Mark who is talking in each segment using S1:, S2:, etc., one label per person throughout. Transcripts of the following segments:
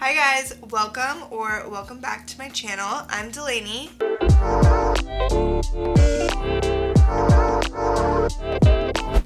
S1: Hi guys, welcome back to my channel. I'm Delaney.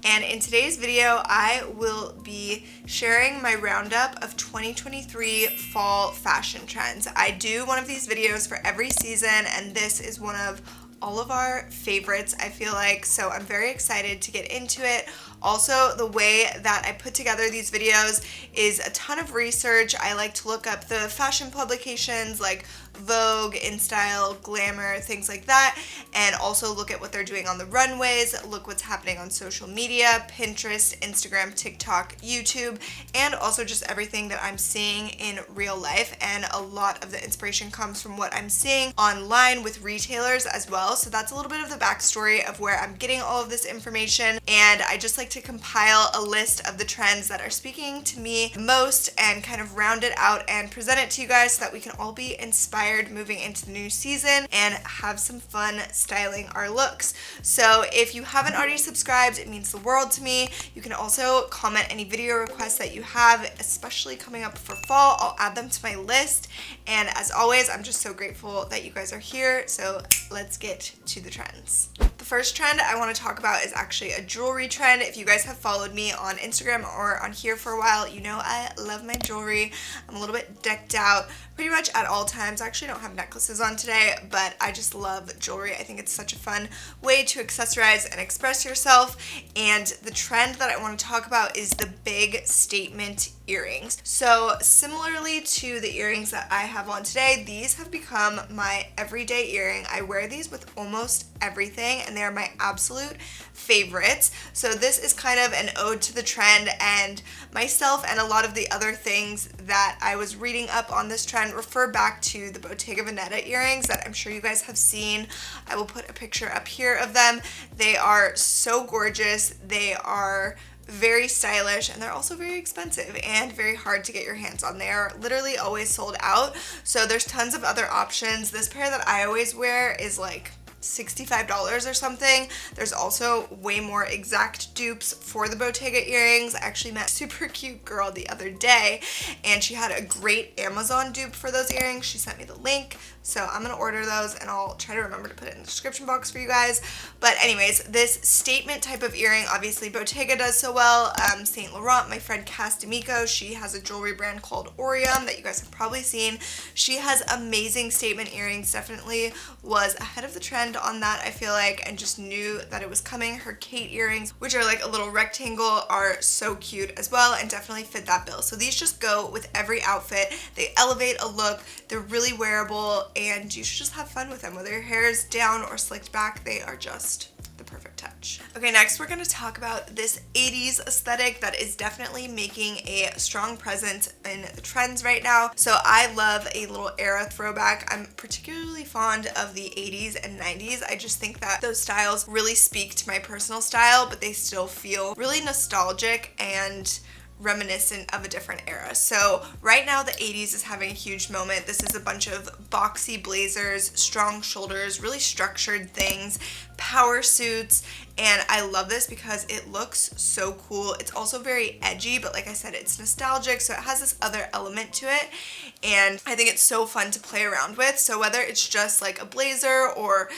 S1: And in today's video, I will be sharing my roundup of 2023 fall fashion trends. I do one of these videos for every season, and this is one of all of our favorites, I feel like, so I'm very excited to get into it. Also, the way that I put together these videos is a ton of research. I like to look up the fashion publications like Vogue, InStyle, Glamour, things like that, and also look at what they're doing on the runways, look what's happening on social media, Pinterest, Instagram, TikTok, YouTube, and also just everything that I'm seeing in real life. And a lot of the inspiration comes from what I'm seeing online with retailers as well. So that's a little bit of the backstory of where I'm getting all of this information, and I just like to compile a list of the trends that are speaking to me the most and kind of round it out and present it to you guys so that we can all be inspired moving into the new season and have some fun styling our looks. So if you haven't already subscribed, it means the world to me. You can also comment any video requests that you have, especially coming up for fall. I'll add them to my list. And as always, I'm just so grateful that you guys are here. So let's get to the trends. The first trend I want to talk about is actually a jewelry trend. If you guys have followed me on Instagram or on here for a while, you know I love my jewelry. I'm a little bit decked out pretty much at all times. I actually don't have necklaces on today, but I just love jewelry. I think it's such a fun way to accessorize and express yourself. And the trend that I want to talk about is the big statement earrings. So similarly to the earrings that I have on today, these have become my everyday earring. I wear these with almost everything, and they are my absolute favorites. So this is kind of an ode to the trend, and myself and a lot of the other things that I was reading up on this trend refer back to the Bottega Veneta earrings that I'm sure you guys have seen. I will put a picture up here of them. They are so gorgeous. They are very stylish, and they're also very expensive and very hard to get your hands on. They are literally always sold out, so there's tons of other options. This pair that I always wear is like $65 or something. There's also way more exact dupes for the Bottega earrings. I actually met a super cute girl the other day, and she had a great Amazon dupe for those earrings. She sent me the link, so I'm gonna order those, and I'll try to remember to put it in the description box for you guys. But anyways, this statement type of earring, obviously Bottega does so well. Saint Laurent, my friend Cass D'Amico, she has a jewelry brand called Orium that you guys have probably seen. She has amazing statement earrings, definitely was ahead of the trend on that, I feel like, and just knew that it was coming. Her Kate earrings, which are like a little rectangle, are so cute as well and definitely fit that bill. So these just go with every outfit. They elevate a look. They're really wearable, and you should just have fun with them. Whether your hair is down or slicked back, they are just the perfect touch. Okay, next we're going to talk about this 80s aesthetic that is definitely making a strong presence in the trends right now. So I love a little era throwback. I'm particularly fond of the 80s and 90s. I just think that those styles really speak to my personal style, but they still feel really nostalgic and reminiscent of a different era. So right now the 80s is having a huge moment. This is a bunch of boxy blazers, strong shoulders, really structured things, power suits, and I love this because it looks so cool. It's also very edgy, but like I said, it's nostalgic, so it has this other element to it, and I think it's so fun to play around with. So whether it's just like a blazer or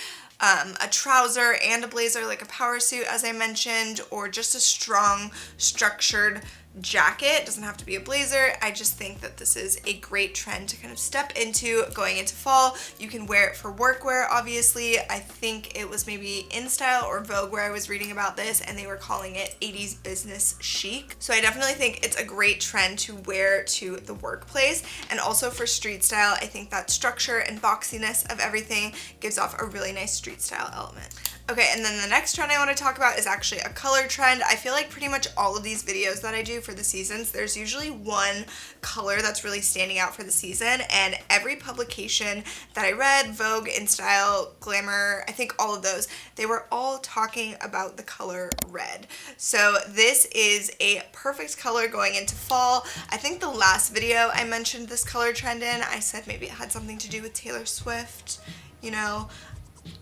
S1: a trouser and a blazer, like a power suit as I mentioned, or just a strong structured jacket, it doesn't have to be a blazer. I just think that this is a great trend to kind of step into going into fall. You can wear it for workwear, obviously. I think it was maybe InStyle or Vogue where I was reading about this, and they were calling it 80s business chic. So I definitely think it's a great trend to wear to the workplace, and also for street style. I think that structure and boxiness of everything gives off a really nice street style element. Okay, and then the next trend I want to talk about is actually a color trend. I feel like pretty much all of these videos that I do for the seasons, there's usually one color that's really standing out for the season, and every publication that I read, Vogue, InStyle, Glamour, I think all of those, they were all talking about the color red. So this is a perfect color going into fall. I think the last video I mentioned this color trend in, I said maybe it had something to do with Taylor Swift, you know.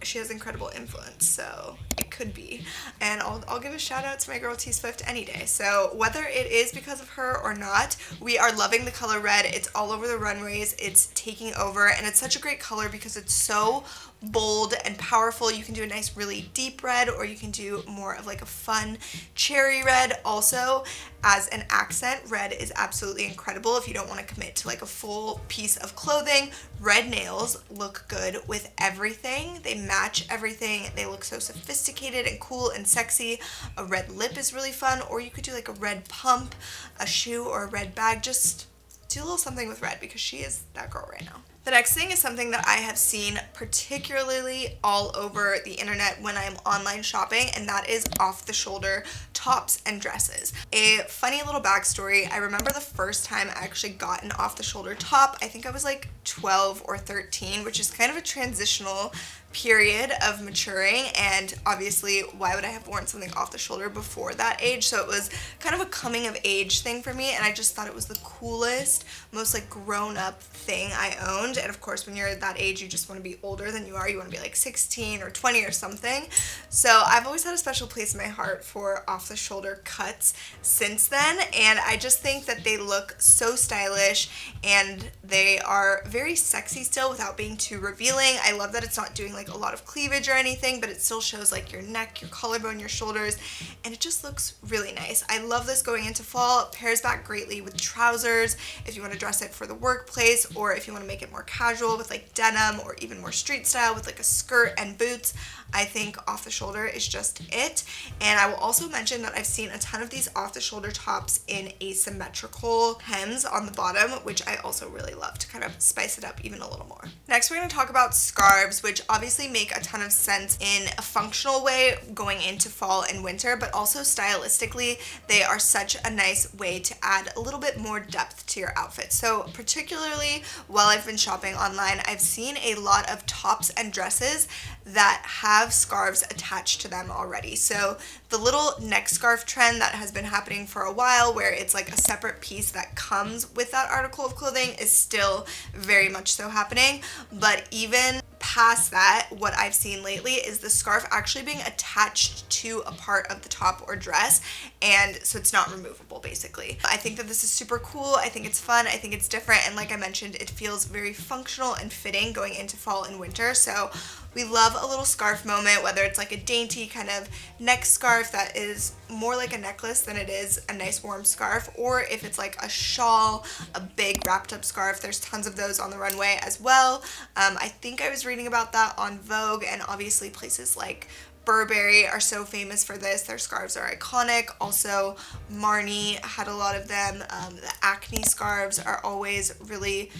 S1: she has incredible influence, so it could be. And I'll give a shout out to my girl T Swift any day. So whether it is because of her or not, we are loving the color red. It's all over the runways. It's taking over, and it's such a great color because it's so bold and powerful. You can do a nice really deep red, or you can do more of like a fun cherry red. Also, as an accent, red is absolutely incredible if you don't want to commit to like a full piece of clothing. Red nails look good with everything. They match everything. They look so sophisticated and cool and sexy. A red lip is really fun, or you could do like a red pump, a shoe, or a red bag. Just do a little something with red because she is that girl right now. The next thing is something that I have seen particularly all over the internet when I'm online shopping, and that is off-the-shoulder tops and dresses. A funny little backstory, I remember the first time I actually got an off-the-shoulder top, I think I was like 12 or 13, which is kind of a transitional period of maturing, and obviously why would I have worn something off the shoulder before that age? So it was kind of a coming of age thing for me, and I just thought it was the coolest, most like grown up thing I owned. And of course when you're at that age you just want to be older than you are. You want to be like 16 or 20 or something. So I've always had a special place in my heart for off the shoulder cuts since then, and I just think that they look so stylish and they are very sexy still without being too revealing. I love that it's not doing like a lot of cleavage or anything, but it still shows like your neck, your collarbone, your shoulders, and it just looks really nice. I love this going into fall. It pairs back greatly with trousers if you want to dress it for the workplace, or if you want to make it more casual with like denim, or even more street style with like a skirt and boots. I think off the shoulder is just it. And I will also mention that I've seen a ton of these off the shoulder tops in asymmetrical hems on the bottom, which I also really love to kind of spice it up even a little more. Next, we're going to talk about scarves, which obviously make a ton of sense in a functional way going into fall and winter, but also stylistically, they are such a nice way to add a little bit more depth to your outfit. So particularly while I've been shopping online, I've seen a lot of tops and dresses that have scarves attached to them already. So the little neck scarf trend that has been happening for a while, where it's like a separate piece that comes with that article of clothing, is still very much so happening. But even past that, what I've seen lately is the scarf actually being attached to a part of the top or dress, and so it's not removable basically. I think that this is super cool. I think it's fun. I think it's different, and like I mentioned, it feels very functional and fitting going into fall and winter. So we love a little scarf moment, whether it's like a dainty kind of neck scarf that is more like a necklace than it is a nice warm scarf, or if it's like a shawl, a big wrapped up scarf. There's tons of those on the runway as well. I think I was reading about that on Vogue, and obviously places like Burberry are so famous for this. Their scarves are iconic. Also, Marni had a lot of them. The acne scarves are always really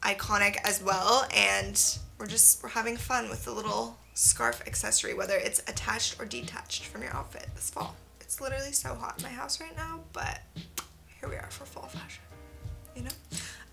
S1: iconic as well, and we're having fun with the little scarf accessory, whether it's attached or detached from your outfit this fall. It's literally so hot in my house right now, but here we are for fall fashion, you know?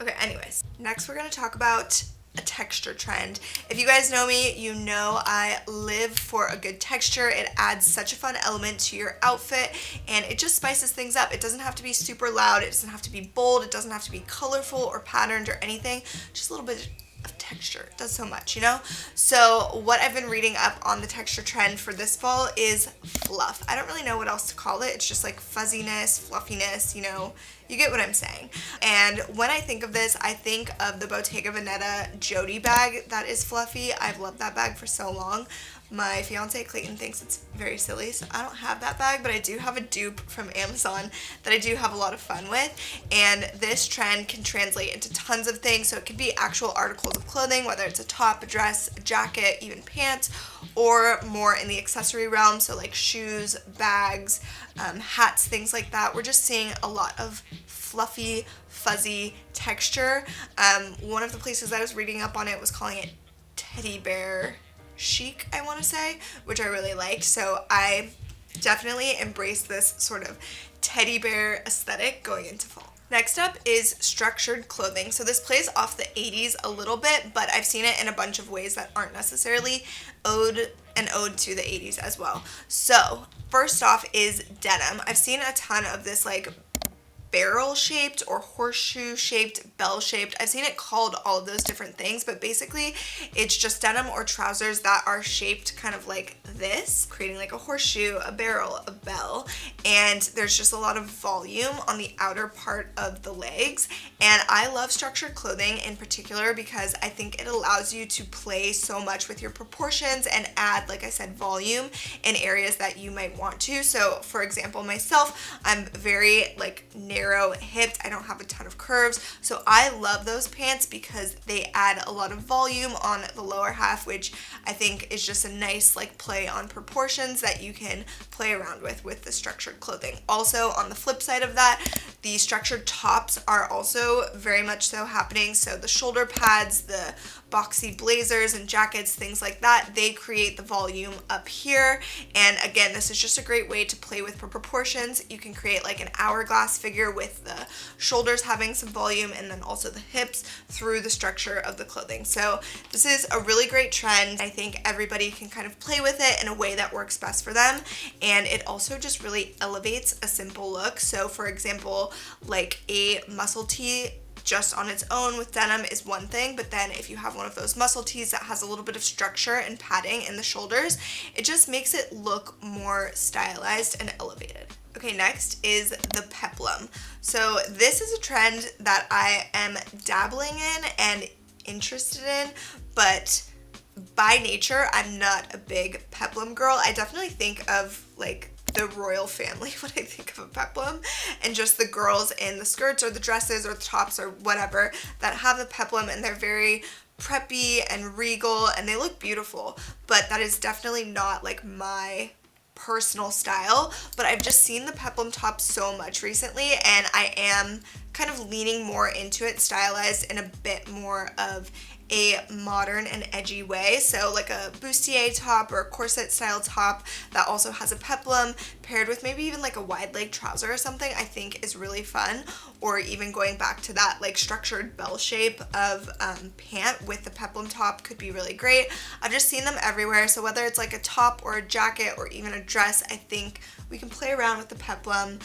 S1: Okay, anyways, next we're going to talk about a texture trend. If you guys know me, you know I live for a good texture. It adds such a fun element to your outfit, and it just spices things up. It doesn't have to be super loud. It doesn't have to be bold. It doesn't have to be colorful or patterned or anything. Just a little bit of texture. It does so much, you know? So what I've been reading up on the texture trend for this fall is fluff. I don't really know what else to call it. It's just like fuzziness, fluffiness, you know, you get what I'm saying. And when I think of this, I think of the Bottega Veneta Jody bag that is fluffy. I've loved that bag for so long. My fiance Clayton thinks it's very silly, so I don't have that bag, but I do have a dupe from Amazon that I do have a lot of fun with. And this trend can translate into tons of things. So it could be actual articles of clothing, whether it's a top, a dress, a jacket, even pants, or more in the accessory realm. So like shoes, bags, hats, things like that. We're just seeing a lot of fluffy, fuzzy texture. One of the places I was reading up on it was calling it teddy bear chic, I want to say, which I really liked. So I definitely embraced this sort of teddy bear aesthetic going into fall. Next up is structured clothing. So this plays off the 80s a little bit, but I've seen it in a bunch of ways that aren't necessarily ode to the 80s as well. So first off is denim. I've seen a ton of this like barrel shaped or horseshoe shaped, bell shaped. I've seen it called all of those different things, but basically it's just denim or trousers that are shaped kind of like this, creating like a horseshoe, a barrel, a bell, and there's just a lot of volume on the outer part of the legs. And I love structured clothing in particular because I think it allows you to play so much with your proportions and add, like I said, volume in areas that you might want to. So for example, myself, I'm very like narrow hipped. I don't have a ton of curves. So I love those pants because they add a lot of volume on the lower half, which I think is just a nice like play on proportions that you can play around with the structured clothing. Also, on the flip side of that, the structured tops are also very much so happening. So the shoulder pads, the boxy blazers and jackets, things like that, they create the volume up here. And again, this is just a great way to play with proportions. You can create like an hourglass figure with the shoulders having some volume and then also the hips through the structure of the clothing. So this is a really great trend. I think everybody can kind of play with it in a way that works best for them, and it also just really elevates a simple look. So for example, like a muscle tee just on its own with denim is one thing, but then if you have one of those muscle tees that has a little bit of structure and padding in the shoulders, it just makes it look more stylized and elevated. Okay, next is the peplum. So this is a trend that I am dabbling in and interested in, but by nature, I'm not a big peplum girl. I definitely think of like the royal family when I think of a peplum, and just the girls in the skirts or the dresses or the tops or whatever that have the peplum, and they're very preppy and regal and they look beautiful, but that is definitely not like my personal style. But I've just seen the peplum top so much recently, and I am kind of leaning more into it, stylized in a bit more of a modern and edgy way. So like a bustier top or a corset style top that also has a peplum paired with maybe even like a wide leg trouser or something, I think is really fun. Or even going back to that like structured bell shape of pant with the peplum top could be really great. I've just seen them everywhere. So whether it's like a top or a jacket or even a dress, I think we can play around with the peplum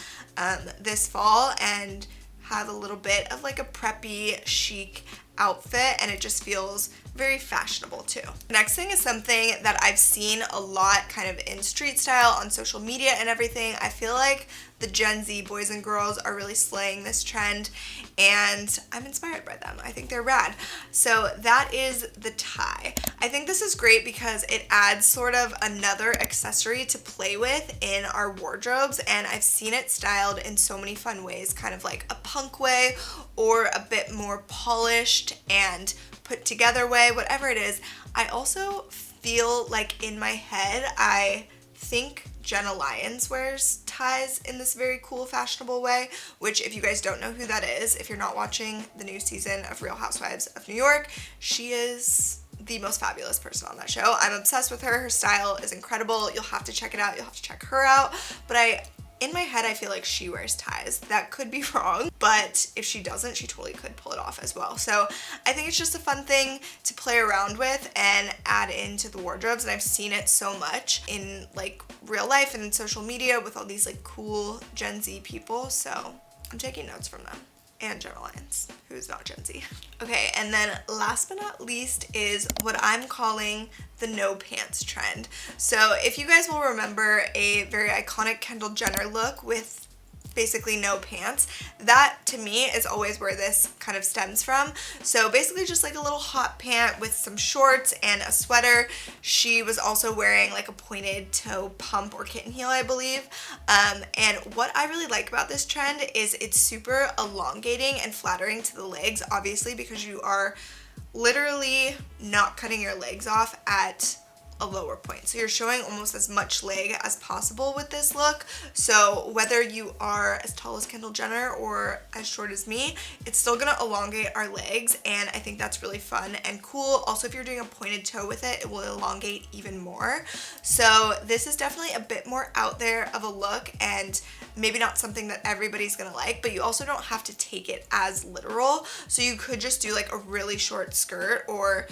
S1: this fall and have a little bit of like a preppy chic outfit, and it just feels very fashionable too. The next thing is something that I've seen a lot kind of in street style on social media and everything. I feel like the Gen Z boys and girls are really slaying this trend, and I'm inspired by them. I think they're rad. So that is the tie. I think this is great because it adds sort of another accessory to play with in our wardrobes, and I've seen it styled in so many fun ways, kind of like a punk way or a bit more polished and put together way, whatever it is. I also feel like in my head, I think Jenna Lyons wears ties in this very cool, fashionable way, which if you guys don't know who that is, if you're not watching the new season of Real Housewives of New York, she is the most fabulous person on that show. I'm obsessed with her. Her style is incredible. You'll have to check it out. You'll have to check her out. But in my head, I feel like she wears ties. That could be wrong, but if she doesn't, she totally could pull it off as well. So I think it's just a fun thing to play around with and add into the wardrobes, and I've seen it so much in like real life and in social media with all these like cool Gen Z people, so I'm taking notes from them. And Jenna Lyons, who is not Gen Z. Okay, and then last but not least is what I'm calling the no pants trend. So if you guys will remember a very iconic Kendall Jenner look with basically no pants, that to me is always where this kind of stems from. So basically just like a little hot pant with some shorts and a sweater. She was also wearing like a pointed toe pump or kitten heel, I believe. And what I really like about this trend is it's super elongating and flattering to the legs, obviously, because you are literally not cutting your legs off at a lower point. So you're showing almost as much leg as possible with this look. So whether you are as tall as Kendall Jenner or as short as me, it's still gonna elongate our legs, and I think that's really fun and cool. Also, if you're doing a pointed toe with it, it will elongate even more. So this is definitely a bit more out there of a look, and maybe not something that everybody's gonna like, but you also don't have to take it as literal. So you could just do like a really short skirt or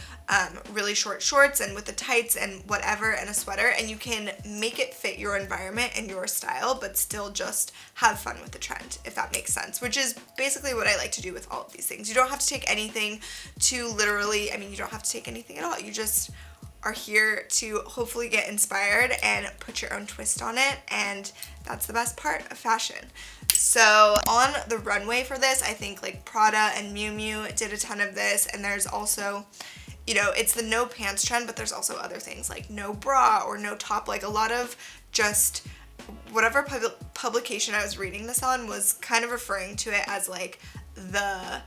S1: really short shorts and with the tights and whatever and a sweater, and you can make it fit your environment and your style, but still just have fun with the trend, if that makes sense, which is basically what I like to do with all of these things. You don't have to take anything too literally. I mean, you don't have to take anything at all. You just are here to hopefully get inspired and put your own twist on it, and that's the best part of fashion. So on the runway for this, I think like Prada and Miu Miu did a ton of this, and there's also, you know, it's the no pants trend, but there's also other things like no bra or no top, like a lot of just whatever publication I was reading this on was kind of referring to it as like the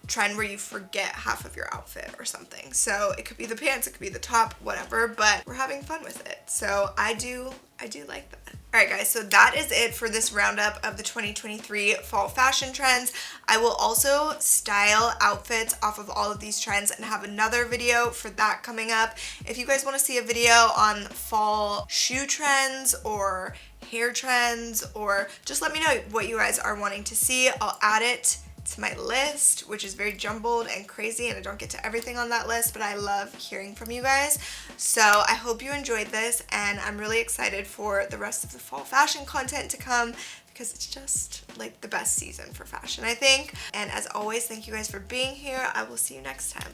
S1: trend where you forget half of your outfit or something. So it could be the pants, it could be the top, whatever, but we're having fun with it. So I do like that. Alright guys, so that is it for this roundup of the 2023 fall fashion trends. I will also style outfits off of all of these trends and have another video for that coming up. If you guys want to see a video on fall shoe trends or hair trends, or just let me know what you guys are wanting to see. I'll add it to my list, which is very jumbled and crazy, and I don't get to everything on that list, but I love hearing from you guys. So I hope you enjoyed this, and I'm really excited for the rest of the fall fashion content to come, because it's just like the best season for fashion, I think. And as always, thank you guys for being here. I will see you next time.